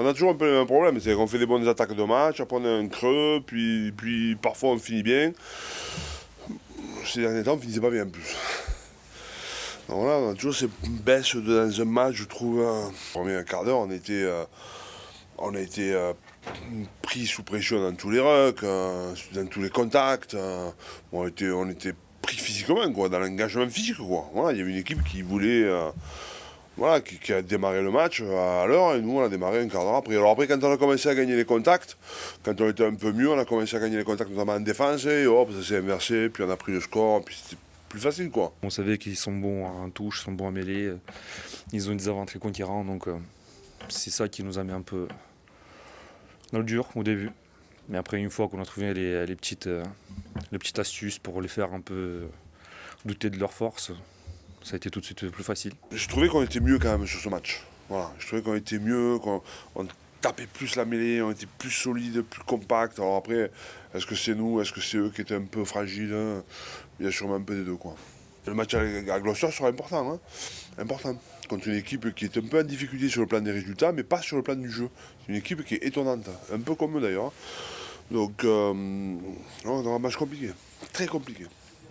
On a toujours un peu le même problème, c'est qu'on fait des bonnes attaques de match, après on a un creux, puis parfois on finit bien. Ces derniers temps, on finissait pas bien en plus. Donc voilà, on a toujours ces baisses dans un match, je trouve. Le premier quart d'heure, on a été pris sous pression dans tous les rucks, dans tous les contacts. On était pris physiquement, quoi, dans l'engagement physique, quoi. Voilà, il y avait une équipe qui voulait, voilà, qui a démarré le match à l'heure, et nous on a démarré un quart d'heure après. Alors après, quand on a commencé à gagner les contacts, quand on était un peu mieux, on a commencé à gagner les contacts, notamment en défense, et hop, ça s'est inversé, puis on a pris le score, puis c'était plus facile, quoi. On savait qu'ils sont bons en touche, ils sont bons en mêlée. Ils ont des avants très conquérants, donc c'est ça qui nous a mis un peu dans le dur au début. Mais après, une fois qu'on a trouvé les petites astuces pour les faire un peu douter de leur force, ça a été tout de suite plus facile. Je trouvais qu'on était mieux quand même sur ce match. Voilà, je trouvais qu'on était mieux, qu'on on tapait plus la mêlée, on était plus solide, plus compact. Alors après, est-ce que c'est nous, est-ce que c'est eux qui étaient un peu fragiles, hein? Il y a sûrement un peu des deux, quoi. Le match à Gloucester sera important, hein. Important. Contre une équipe qui est un peu en difficulté sur le plan des résultats, mais pas sur le plan du jeu. C'est une équipe qui est étonnante, un peu comme eux d'ailleurs. Donc, non, un match compliqué, très compliqué.